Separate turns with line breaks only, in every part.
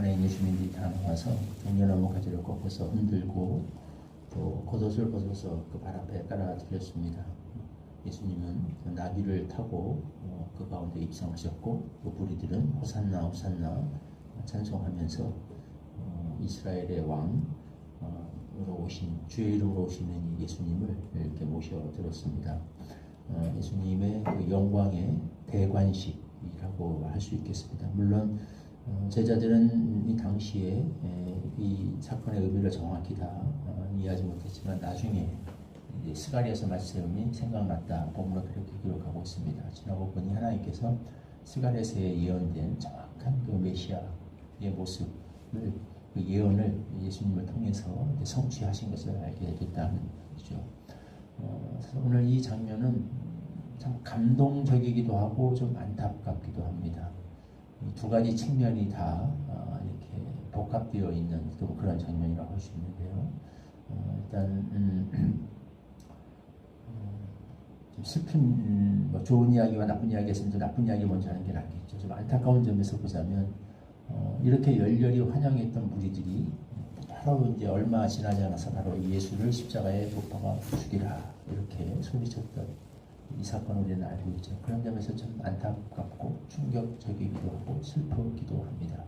안에 있는 주민들이 다 나와서 종려나무 가지를 꺾어서 흔들고 또 겉옷을 벗어서 그 발 앞에 깔아드렸습니다. 예수님은 그 나귀를 타고 그 가운데 입성하셨고 또 무리들은 호산나 호산나 찬송하면서 이스라엘의 왕으로 오신 주의 이름으로 오시는 예수님을 이렇게 모셔들었습니다. 예수님의 그 영광의 대관식이라고 할 수 있겠습니다. 물론 제자들은 이 당시에 이 사건의 의미를 정확히 다 이해하지 못했지만 나중에 스가랴서 말씀이 생각났다 본문은 그렇게 기록하고 있습니다. 지나고 보니 하나님께서 스가랴서에 예언된 정확한 그 메시아의 모습을 그 예언을 예수님을 통해서 성취하신 것을 알게 됐다는 거죠. 그래서 오늘 이 장면은 참 감동적이기도 하고 좀 안타깝기도 합니다. 두 가지 측면이 다 이렇게 복합되어 있는 그런 장면이라고 할 수 있는데요. 일단 좀 슬픈 좋은 이야기와 나쁜 이야기가 있으면 좀 나쁜 이야기 먼저 하는 게 낫겠죠. 좀 안타까운 점에서 보자면 이렇게 열렬히 환영했던 무리들이 바로 이제 얼마 지나지 않아서 바로 예수를 십자가에 못 박아 죽이라 이렇게 소리쳤던 이 사건을 우리는 알고 있죠. 그런 점에서 좀 안타깝고 충격적이기도 하고 슬프기도 합니다.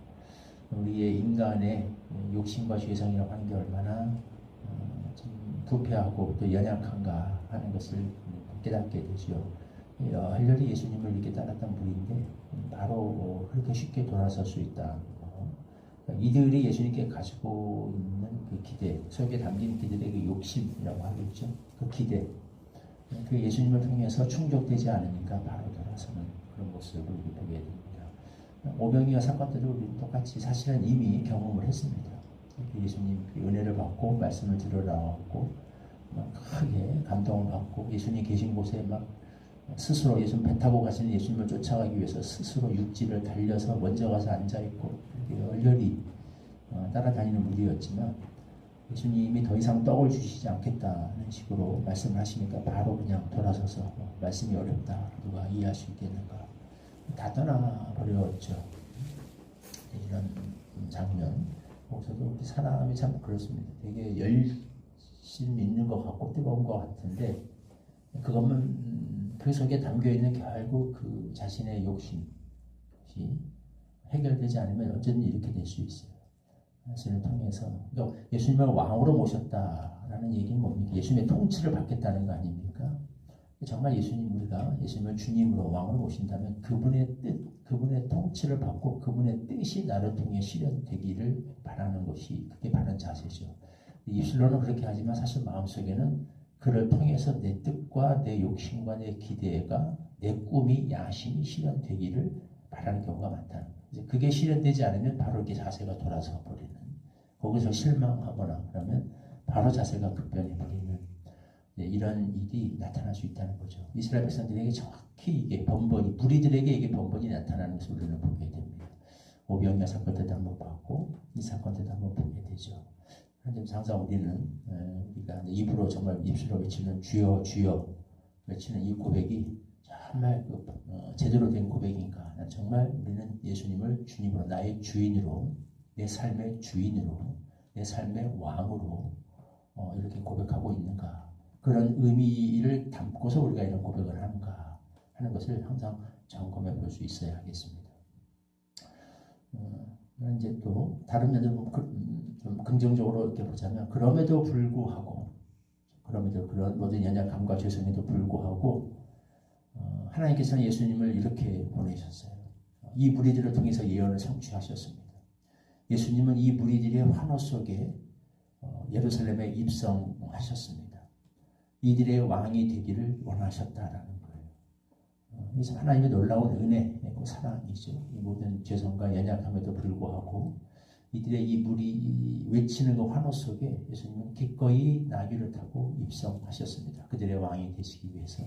우리의 인간의 욕심과 죄성이라고 하는 게 얼마나 좀 부패하고 또 연약한가 하는 것을 깨닫게 되죠. 열렬히 예수님을 이렇게 따랐던 무리인데 바로 그렇게 쉽게 돌아설 수 있다. 이들이 예수님께 가지고 있는 그 기대, 속에 담긴 그들의 그 욕심이라고 하겠죠. 그 기대, 그 예수님을 통해서 충족되지 않으니까 바로 돌아서는 그런 모습을 보게 됩니다. 오병이어 사건 때도 우리는 똑같이 사실은 이미 경험을 했습니다. 예수님 은혜를 받고 말씀을 들으러 나왔고 막 크게 감동을 받고 예수님 계신 곳에 막 스스로 예수님 배 타고 가시는 예수님을 쫓아가기 위해서 스스로 육지를 달려서 먼저 가서 앉아있고 열렬히 따라다니는 무리였지만 예수님이 더 이상 떡을 주시지 않겠다는 식으로 말씀을 하시니까 바로 그냥 돌아서서 말씀이 어렵다. 누가 이해할 수 있겠는가. 다 떠나버렸죠. 이런 장면. 거기서도 사람이 참 그렇습니다. 되게 열심 있는 것 같고 뜨거운 것 같은데 그것만 그 속에 담겨있는 결국 그 자신의 욕심이 해결되지 않으면 언제든 이렇게 될 수 있어요. 말씀을 통해서 예수님을 왕으로 모셨다라는 얘기는 뭡니까? 예수님의 통치를 받겠다는 거 아닙니까? 정말 우리가 예수님을 주님으로 왕으로 모신다면 그분의 뜻, 그분의 통치를 받고 그분의 뜻이 나를 통해 실현되기를 바라는 것이 그게 바른 자세죠. 입술로는 그렇게 하지만 사실 마음속에는 그를 통해서 내 뜻과 내 욕심과 내 기대가 내 꿈이 야심이 실현되기를 바라는 경우가 많다는 거예요. 그게 실현되지 않으면 바로 이렇게 자세가 돌아서 버리는, 거기서 실망하거나 그러면 바로 자세가 급변해 버리는 이런 일이 나타날 수 있다는 거죠. 이스라엘 백성들에게 정확히 이게 번번이, 무리들에게 이게 번번이 나타나는 것을 우리는 보게 됩니다. 오병이어 사건 때도 한번 봤고 이 사건 때도 한번 보게 되죠. 그런데 항상 우리는 우리가 입으로 정말 입술로 외치는 주여 주여 외치는 이 고백이 정말 제대로 된 고백인가? 정말 우리는 예수님을 주님으로, 나의 주인으로, 내 삶의 주인으로, 내 삶의 왕으로 이렇게 고백하고 있는가? 그런 의미를 담고서 우리가 이런 고백을 하는가 하는 것을 항상 점검해 볼 수 있어야 하겠습니다. 이제 또 다른 면으로 좀 긍정적으로 이렇게 보자면 그럼에도 불구하고 그런 모든 연약함과 죄성에도 불구하고 하나님께서는 예수님을 이렇게 보내셨어요. 이 무리들을 통해서 예언을 성취하셨습니다. 예수님은 이 무리들의 환호 속에 예루살렘에 입성하셨습니다. 이들의 왕이 되기를 원하셨다라는 거예요. 이 하나님의 놀라운 은혜고 사랑이죠. 이 모든 죄성과 연약함에도 불구하고 이들의 이 무리 외치는 그 환호 속에 예수님은 기꺼이 나귀를 타고 입성하셨습니다. 그들의 왕이 되시기 위해서.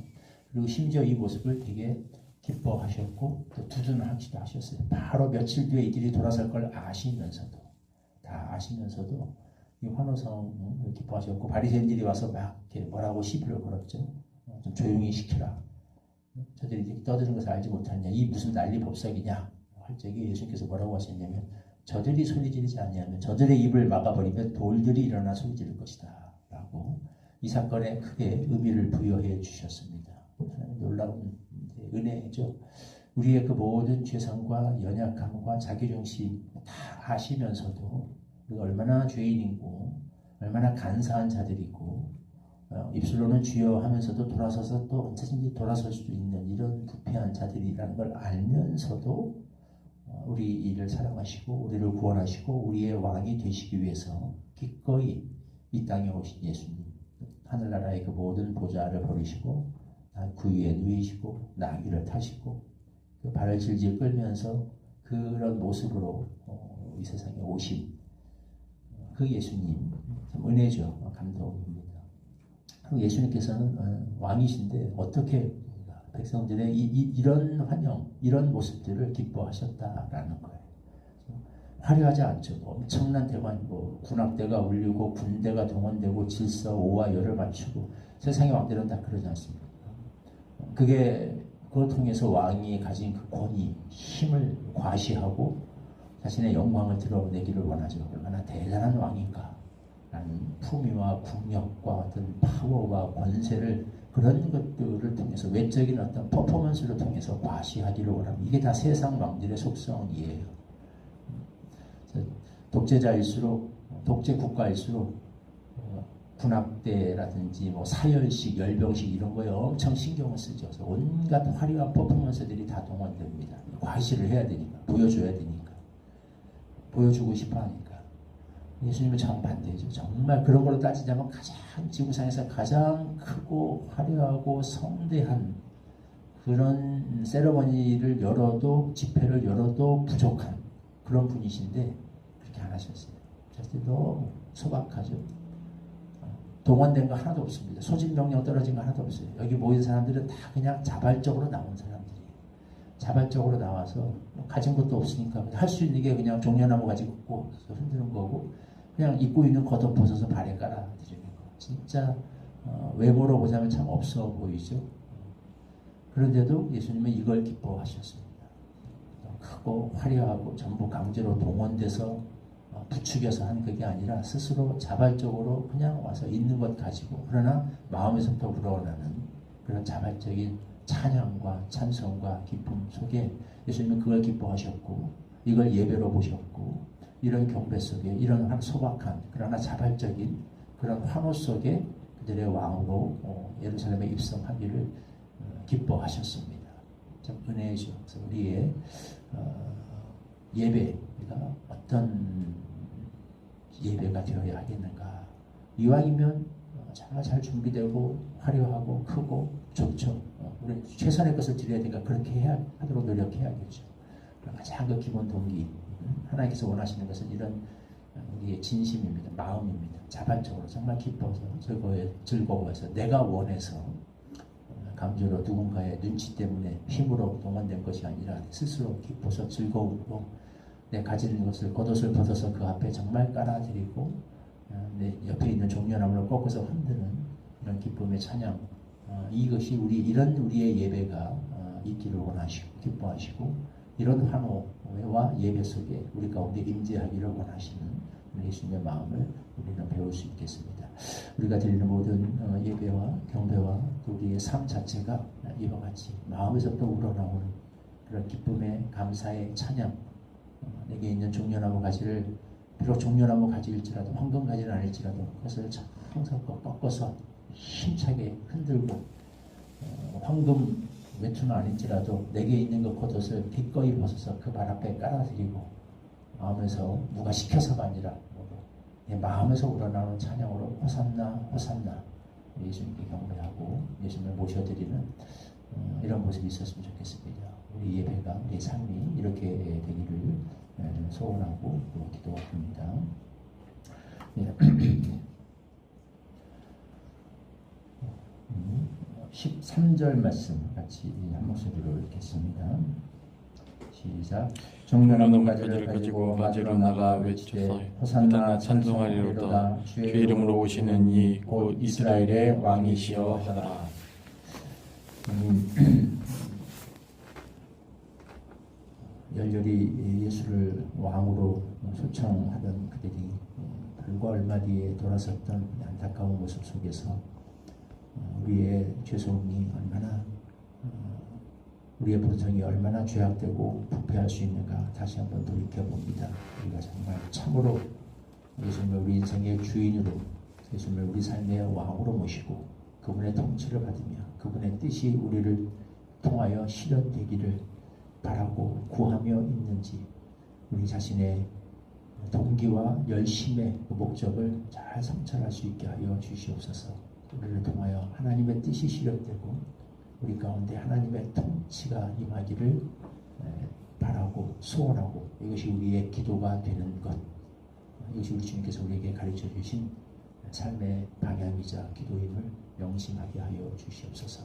그리고 심지어 이 모습을 되게 기뻐하셨고 또 두둔하기도 하셨어요. 바로 며칠 뒤에 이들이 돌아설 걸 아시면서도 이 환호성을 기뻐하셨고 바리새인들이 와서 막 이렇게 뭐라고 시비를 걸었죠. 좀 조용히 시키라. 저들이 떠드는 것을 알지 못하느냐. 이 무슨 난리 법석이냐. 할 적에 예수님께서 뭐라고 하셨냐면 저들이 소리 지르지 아니하면 저들의 입을 막아버리면 돌들이 일어나 소리 지를 것이다 라고 이 사건에 크게 의미를 부여해 주셨습니다. 놀라운 은혜죠. 우리의 그 모든 죄성과 연약함과 자기중심 다 아시면서도 우리가 얼마나 죄인이고 얼마나 간사한 자들이고 입술로는 주여 하면서도 돌아서서 또 언제든지 돌아설 수도 있는 이런 부패한 자들이라는 걸 알면서도 우리 이를 사랑하시고 우리를 구원하시고 우리의 왕이 되시기 위해서 기꺼이 이 땅에 오신 예수님, 하늘나라의 그 모든 보좌를 버리시고 그 위에 누이시고 나귀를 타시고 그 발을 질질 끌면서 그런 모습으로 이 세상에 오신 그 예수님, 참 은혜죠. 감동입니다. 예수님께서는 왕이신데 어떻게 백성들의 이런 환영, 이런 모습들을 기뻐하셨다라는 거예요. 화려하지 않죠. 엄청난 대관, 군악대가 울리고 군대가 동원되고 질서, 오와 열을 맞추고 세상의 왕들은 다 그러지 않습니까? 그걸 통해서 왕이 가진 그 권위, 힘을 과시하고 자신의 영광을 드러내기를 원하죠. 얼마나 대단한 왕인가 라는 품위와 국력과 어떤 파워와 권세를 그런 것들을 통해서 외적인 어떤 퍼포먼스를 통해서 과시하기를 원합니다. 이게 다 세상 왕들의 속성이에요. 독재자일수록 독재 국가일수록 군악대라든지 사열식, 열병식 이런 거에 엄청 신경을 쓰죠. 그래서 온갖 화려한 퍼포먼스들이 다 동원됩니다. 과시를 해야 되니까, 보여줘야 되니까, 보여주고 싶어 하니까. 예수님은 정반대죠. 정말 그런 걸로 따지자면 가장 지구상에서 가장 크고 화려하고 성대한 그런 세레머니를 열어도 집회를 열어도 부족한 그런 분이신데 그렇게 안 하셨어요. 사실 너무 소박하죠. 동원된 거 하나도 없습니다. 소집명령 떨어진 거 하나도 없어요. 여기 모인 사람들은 다 그냥 자발적으로 나온 사람들이에요. 자발적으로 나와서 가진 것도 없으니까 할 수 있는 게 그냥 종려나무 가지고 흔드는 거고 그냥 입고 있는 겉옷 벗어서 발에 깔아드리는 거. 진짜 외모로 보자면 참 없어 보이죠. 그런데도 예수님은 이걸 기뻐하셨습니다. 크고 화려하고 전부 강제로 동원돼서 부추겨서 하는 그게 아니라 스스로 자발적으로 그냥 와서 있는 것 가지고 그러나 마음에서부터 우러나는 그런 자발적인 찬양과 찬송과 기쁨 속에 예수님은 그걸 기뻐하셨고 이걸 예배로 보셨고 이런 경배 속에 이런 소박한 그러나 자발적인 그런 환호 속에 그들의 왕으로 예루살렘에 입성하기를 기뻐하셨습니다. 참 은혜죠. 그래서 우리의 예배가 어떤 예배가 되어야 하겠는가. 이왕이면 정말 잘 준비되고 화려하고 크고 좋죠. 우리 최선의 것을 드려야 되니까 그렇게 하도록 노력해야겠죠. 가장 그 기본 동기, 하나님께서 원하시는 것은 이런 우리의 진심입니다. 마음입니다. 자발적으로 정말 기뻐서 즐거워서 내가 원해서 강제로 누군가의 눈치 때문에 힘으로 동원된 것이 아니라 스스로 기뻐서 즐거움으로 내 가지는 것을 겉옷을 벗어서 그 앞에 정말 깔아드리고 내 옆에 있는 종려나무를 꺾어서 흔드는 이런 기쁨의 찬양, 이것이 이런 우리의 예배가 있기를 원하시고 기뻐하시고 이런 환호와 예배 속에 우리 가운데 임재하기를 원하시는 예수님의 마음을 우리는 배울 수 있겠습니다. 우리가 드리는 모든 예배와 경배와 또 우리의 삶 자체가 이와 같이 마음에서부터 우러나오는 그런 기쁨의 감사의 찬양, 내게 있는 종려나무 가지를 비록 종려나무 가지일지라도 황금 가지는 아닐지라도 그것을 항상 꺾어서 힘차게 흔들고 황금 외투는 아닐지라도 내게 있는 그 겉옷을 기꺼이 벗어서 그 발 앞에 깔아드리고 마음에서 누가 시켜서가 아니라 내 마음에서 우러나오는 찬양으로 호산나 호산나 예수님께 경배하고 예수님을 모셔드리는 이런 모습이 있었으면 좋겠습니다. 우리 예배가 우리 삶이 이렇게 되기를 소원하고 또 기도합니다. 13절 말씀 같이 한 목소리로 읽겠습니다. 시작.
정나무 가지를 가지고 마지로 나가 외치되 호산나 찬송하리로다. 주의 이름으로 오시는 이 곧 이스라엘의 왕이시여 하더라.
열렬히 예수를 왕으로 초청하던 그들이 불과 얼마 뒤에 돌아섰던 안타까운 모습 속에서 우리의 죄송이 얼마나 우리의 본성이 얼마나 죄악되고 부패할 수 있는가 다시 한번 돌이켜봅니다. 우리가 정말 참으로 예수님을 우리 인생의 주인으로 예수님을 우리 삶의 왕으로 모시고 그분의 통치를 받으며 그분의 뜻이 우리를 통하여 실현되기를 바라고 구하며 있는지 우리 자신의 동기와 열심의 그 목적을 잘 성찰할 수 있게 하여 주시옵소서. 우리를 통하여 하나님의 뜻이 실현되고 우리 가운데 하나님의 통치가 임하기를 바라고 소원하고 이것이 우리의 기도가 되는 것, 이것이 우리 주님께서 우리에게 가르쳐 주신 삶의 방향이자 기도임을 명심하게 하여 주시옵소서.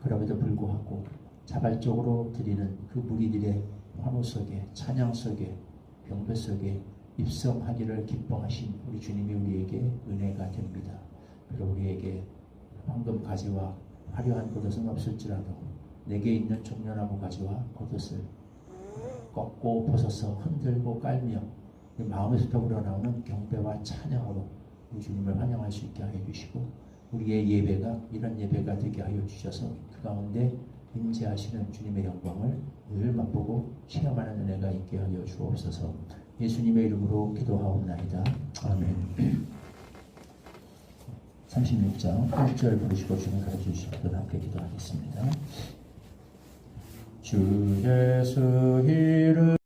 그럼에도 불구하고 자발적으로 드리는 그 무리들의 환호 속에 찬양 속에 경배 속에 입성하기를 기뻐하신 우리 주님이 우리에게 은혜가 됩니다. 그리고 우리에게 황금 가지와 화려한 겉옷은 없을지라도 내게 있는 종려나무 가지와 겉옷을 꺾고 벗어서 흔들고 깔며 마음에서부터 우러나오는 경배와 찬양으로 우리 주님을 환영할 수 있게 하여 주시고 우리의 예배가 이런 예배가 되게 하여 주셔서 그 가운데 임재하시는 주님의 영광을 늘 맛보고 체험하는 은혜가 있게 하여 주옵소서. 예수님의 이름으로 기도하옵나이다. 아멘. 36장 1절 부르시고 주님 가르쳐 주시도록 함께 기도하겠습니다. 주 예수 이름